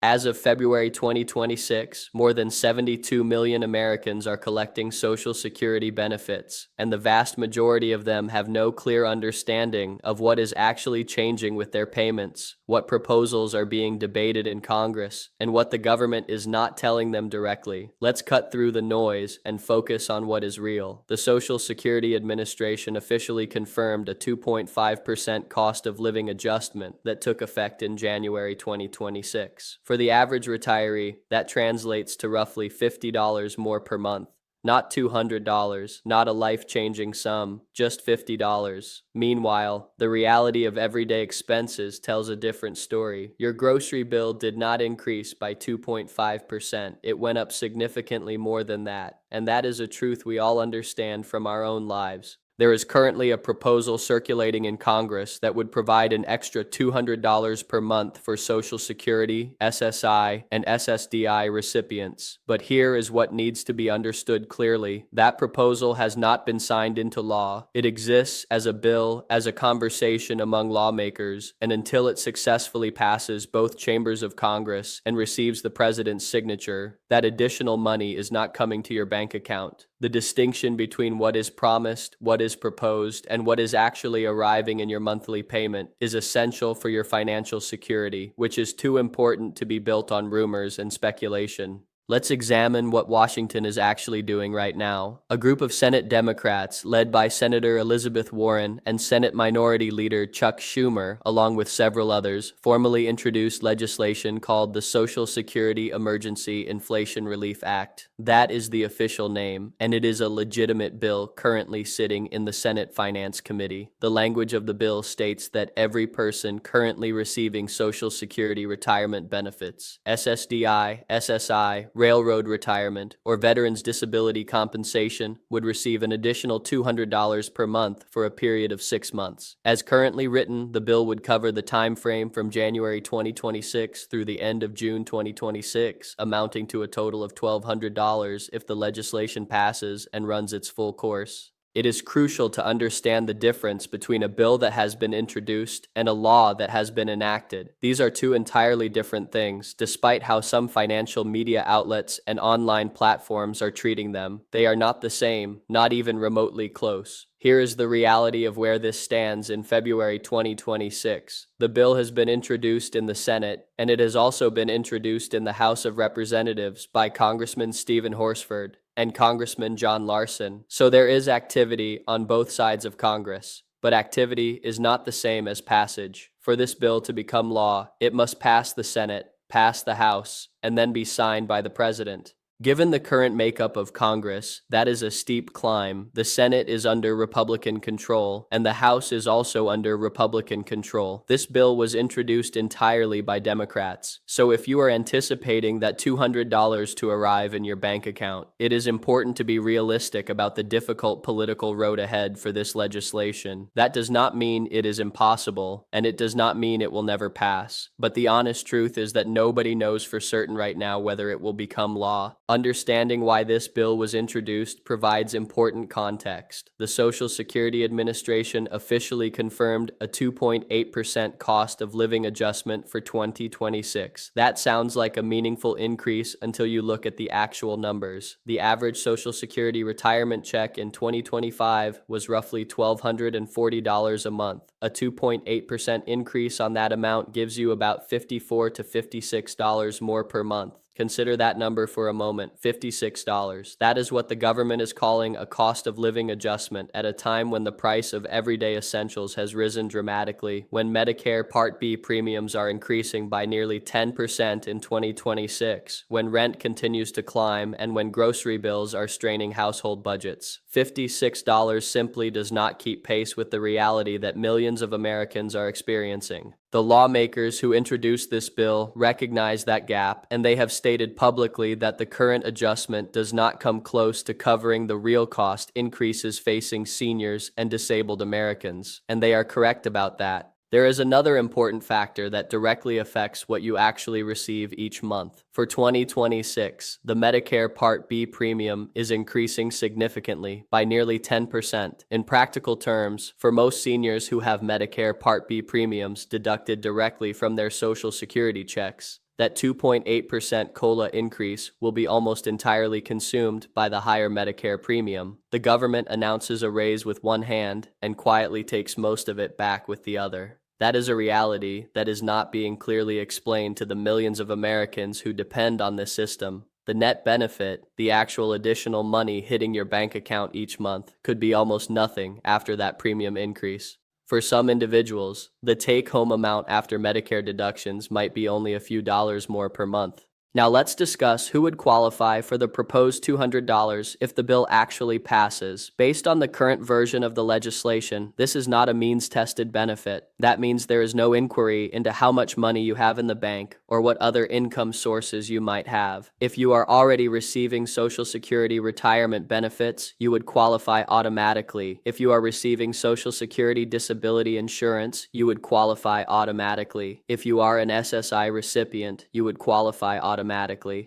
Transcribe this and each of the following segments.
As of February 2026, more than 72 million Americans are collecting Social Security benefits, and the vast majority of them have no clear understanding of what is actually changing with their payments, what proposals are being debated in Congress, and what the government is not telling them directly. Let's cut through the noise and focus on what is real. The Social Security Administration officially confirmed a 2.5% cost of living adjustment that took effect in January 2026. For the average retiree, that translates to roughly $50 more per month. Not $200, not a life-changing sum, just $50. Meanwhile, the reality of everyday expenses tells a different story. Your grocery bill did not increase by 2.5%. It went up significantly more than that, and that is a truth we all understand from our own lives. There is currently a proposal circulating in Congress that would provide an extra $200 per month for Social Security, SSI, and SSDI recipients. But here is what needs to be understood clearly. That proposal has not been signed into law. It exists as a bill, as a conversation among lawmakers, and until it successfully passes both chambers of Congress and receives the president's signature, that additional money is not coming to your bank account. The distinction between what is promised, what is proposed, and what is actually arriving in your monthly payment is essential for your financial security, which is too important to be built on rumors and speculation. Let's examine what Washington is actually doing right now. A group of Senate Democrats, led by Senator Elizabeth Warren and Senate Minority Leader Chuck Schumer, along with several others, formally introduced legislation called the Social Security Emergency Inflation Relief Act. That is the official name, and it is a legitimate bill currently sitting in the Senate Finance Committee. The language of the bill states that every person currently receiving Social Security retirement benefits, SSDI, SSI, railroad retirement, or veterans disability compensation would receive an additional $200 per month for a period of 6 months. As currently written, the bill would cover the time frame from January 2026 through the end of June 2026, amounting to a total of $1,200 if the legislation passes and runs its full course. It is crucial to understand the difference between a bill that has been introduced and a law that has been enacted. These are two entirely different things, despite how some financial media outlets and online platforms are treating them. They are not the same, not even remotely close. Here is the reality of where this stands in February 2026. The bill has been introduced in the Senate, and it has also been introduced in the House of Representatives by Congressman Stephen Horsford and Congressman John Larson. So there is activity on both sides of Congress, but activity is not the same as passage. For this bill to become law, it must pass the Senate, pass the House, and then be signed by the President. Given the current makeup of Congress, that is a steep climb. The Senate is under Republican control, and the House is also under Republican control. This bill was introduced entirely by Democrats. So if you are anticipating that $200 to arrive in your bank account, it is important to be realistic about the difficult political road ahead for this legislation. That does not mean it is impossible, and it does not mean it will never pass. But the honest truth is that nobody knows for certain right now whether it will become law. Understanding why this bill was introduced provides important context. The Social Security Administration officially confirmed a 2.8% cost of living adjustment for 2026. That sounds like a meaningful increase until you look at the actual numbers. The average Social Security retirement check in 2025 was roughly $1,240 a month. A 2.8% increase on that amount gives you about $54 to $56 more per month. Consider that number for a moment, $56. That is what the government is calling a cost of living adjustment at a time when the price of everyday essentials has risen dramatically, when Medicare Part B premiums are increasing by nearly 10% in 2026, when rent continues to climb, and when grocery bills are straining household budgets. $56 simply does not keep pace with the reality that millions of Americans are experiencing. The lawmakers who introduced this bill recognize that gap, and they have stated publicly that the current adjustment does not come close to covering the real cost increases facing seniors and disabled Americans, and they are correct about that. There is another important factor that directly affects what you actually receive each month. For 2026, the Medicare Part B premium is increasing significantly by nearly 10%. In practical terms, for most seniors who have Medicare Part B premiums deducted directly from their Social Security checks, that 2.8% COLA increase will be almost entirely consumed by the higher Medicare premium. The government announces a raise with one hand and quietly takes most of it back with the other. That is a reality that is not being clearly explained to the millions of Americans who depend on this system. The net benefit, the actual additional money hitting your bank account each month, could be almost nothing after that premium increase. For some individuals, the take-home amount after Medicare deductions might be only a few dollars more per month. Now let's discuss who would qualify for the proposed $200 if the bill actually passes. Based on the current version of the legislation, this is not a means-tested benefit. That means there is no inquiry into how much money you have in the bank or what other income sources you might have. If you are already receiving Social Security retirement benefits, you would qualify automatically. If you are receiving Social Security disability insurance, you would qualify automatically. If you are an SSI recipient, you would qualify automatically.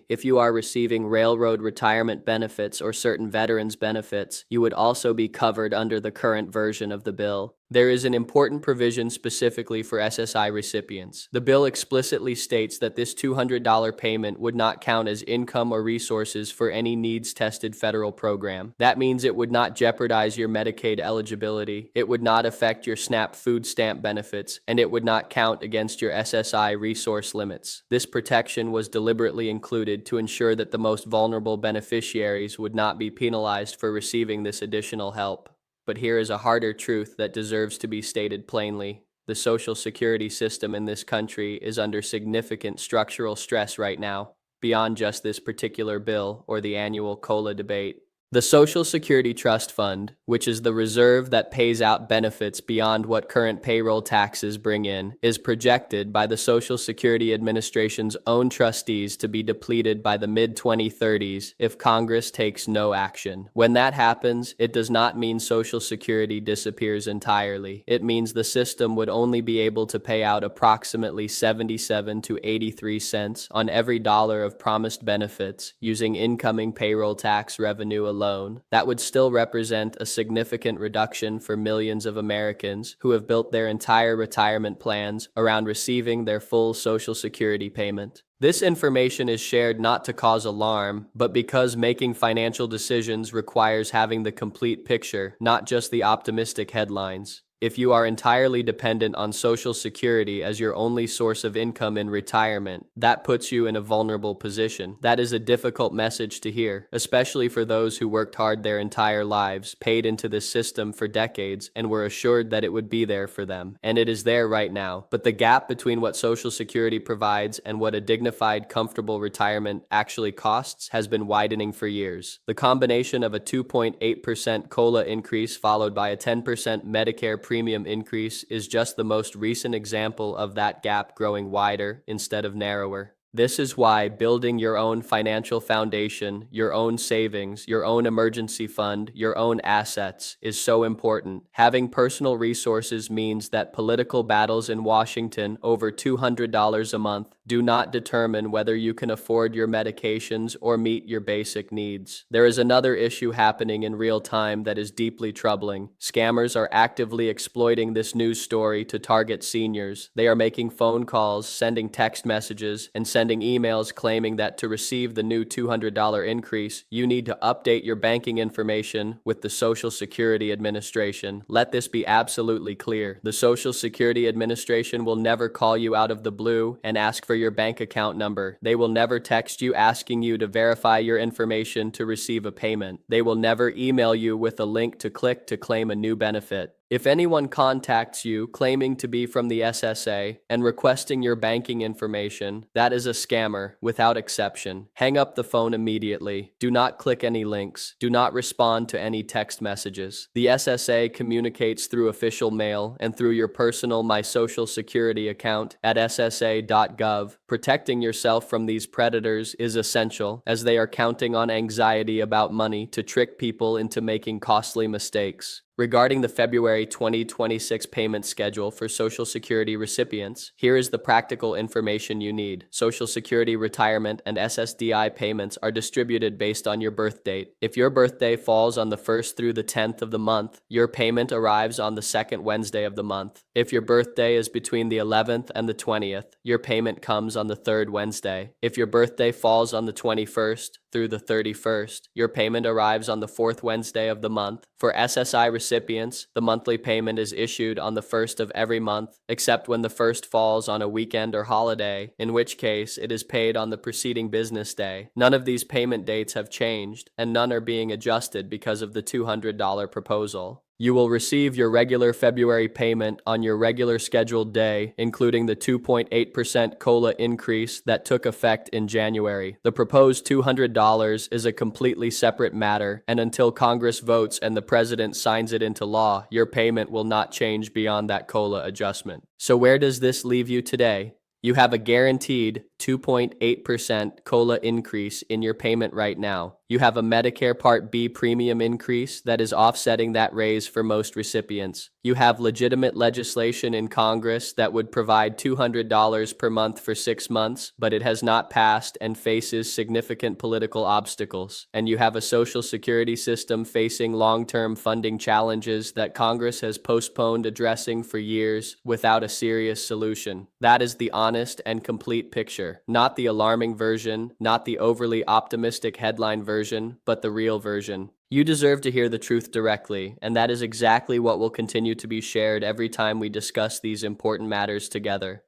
If you are receiving railroad retirement benefits or certain veterans benefits, you would also be covered under the current version of the bill. There is an important provision specifically for SSI recipients. The bill explicitly states that this $200 payment would not count as income or resources for any needs-tested federal program. That means it would not jeopardize your Medicaid eligibility, it would not affect your SNAP food stamp benefits, and it would not count against your SSI resource limits. This protection was deliberately included to ensure that the most vulnerable beneficiaries would not be penalized for receiving this additional help. But here is a harder truth that deserves to be stated plainly. The Social Security system in this country is under significant structural stress right now, beyond just this particular bill or the annual COLA debate. The Social Security Trust Fund, which is the reserve that pays out benefits beyond what current payroll taxes bring in, is projected by the Social Security Administration's own trustees to be depleted by the mid-2030s if Congress takes no action. When that happens, it does not mean Social Security disappears entirely. It means the system would only be able to pay out approximately 77 to 83 cents on every dollar of promised benefits using incoming payroll tax revenue alone. That would still represent a significant reduction for millions of Americans who have built their entire retirement plans around receiving their full Social Security payment. This information is shared not to cause alarm, but because making financial decisions requires having the complete picture, not just the optimistic headlines. If you are entirely dependent on Social Security as your only source of income in retirement, that puts you in a vulnerable position. That is a difficult message to hear, especially for those who worked hard their entire lives, paid into this system for decades, and were assured that it would be there for them. And it is there right now. But the gap between what Social Security provides and what a dignified, comfortable retirement actually costs has been widening for years. The combination of a 2.8% COLA increase followed by a 10% Medicare premium increase is just the most recent example of that gap growing wider instead of narrower. This is why building your own financial foundation, your own savings, your own emergency fund, your own assets is so important. Having personal resources means that political battles in Washington over $200 a month do not determine whether you can afford your medications or meet your basic needs. There is another issue happening in real time that is deeply troubling. Scammers are actively exploiting this news story to target seniors. They are making phone calls, sending text messages, and sending emails claiming that to receive the new $200 increase, you need to update your banking information with the Social Security Administration. Let this be absolutely clear. The Social Security Administration will never call you out of the blue and ask for your bank account number. They will never text you asking you to verify your information to receive a payment. They will never email you with a link to click to claim a new benefit. If anyone contacts you claiming to be from the SSA and requesting your banking information, that is a scammer without exception. Hang up the phone immediately. Do not click any links. Do not respond to any text messages. The SSA communicates through official mail and through your personal My Social Security account at ssa.gov. Protecting yourself from these predators is essential, as they are counting on anxiety about money to trick people into making costly mistakes. Regarding the February 2026 payment schedule for Social Security recipients, here is the practical information you need. Social Security, retirement, and SSDI payments are distributed based on your birth date. If your birthday falls on the 1st through the 10th of the month, your payment arrives on the 2nd Wednesday of the month. If your birthday is between the 11th and the 20th, your payment comes on the 3rd Wednesday. If your birthday falls on the 21st through the 31st, your payment arrives on the 4th Wednesday of the month. For SSI recipients, the monthly payment is issued on the 1st of every month, except when the 1st falls on a weekend or holiday, in which case it is paid on the preceding business day. None of these payment dates have changed, and none are being adjusted because of the $200 proposal. You will receive your regular February payment on your regular scheduled day, including the 2.8% COLA increase that took effect in January. The proposed $200 is a completely separate matter, and until Congress votes and the President signs it into law, your payment will not change beyond that COLA adjustment. So where does this leave you today? You have a guaranteed 2.8% COLA increase in your payment right now. You have a Medicare Part B premium increase that is offsetting that raise for most recipients. You have legitimate legislation in Congress that would provide $200 per month for 6 months, but it has not passed and faces significant political obstacles. And you have a Social Security system facing long-term funding challenges that Congress has postponed addressing for years without a serious solution. That is the honest and complete picture. Not the alarming version, not the overly optimistic headline version, but the real version. You deserve to hear the truth directly, and that is exactly what will continue to be shared every time we discuss these important matters together.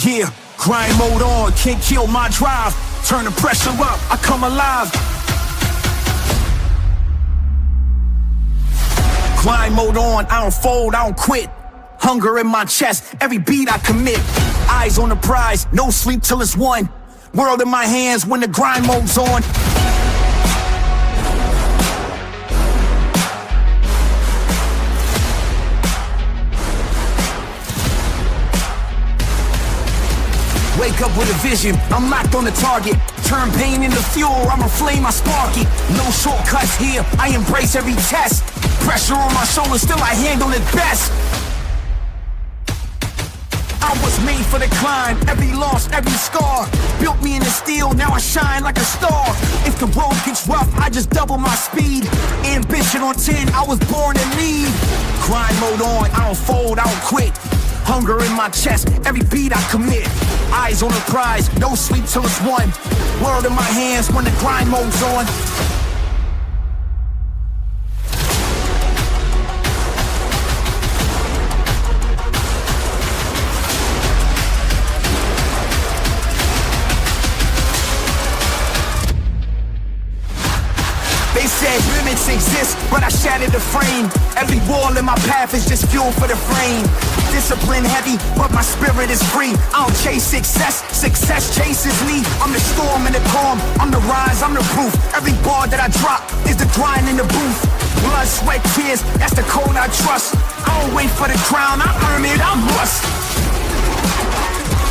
Yeah, grind mode on, can't kill my drive. Turn the pressure up, I come alive. Grind mode on, I don't fold, I don't quit. Hunger in my chest, every beat I commit. Eyes on the prize, no sleep till it's won. World in my hands when the grind mode's on. Wake up with a vision, I'm locked on the target. Turn pain into fuel, I'm a flame, I spark it. No shortcuts here, I embrace every test. Pressure on my shoulders, still I handle it best. I was made for the climb, every loss, every scar. Built me in the steel, now I shine like a star. If the road gets rough, I just double my speed. Ambition on 10, I was born to lead. Grind mode on, I don't fold, I don't quit. Hunger in my chest, every beat I commit. Eyes on the prize, no sleep till it's won. World in my hands when the grind mode's on. They said limits exist, but I shattered the frame. Every wall in my path is just fuel for the frame. Discipline heavy, but my spirit is free. I don't chase success, success chases me. I'm the storm and the calm, I'm the rise, I'm the proof. Every bar that I drop is the grind in the booth. Blood, sweat, tears, that's the code I trust. I don't wait for the crown, I earn it, I must.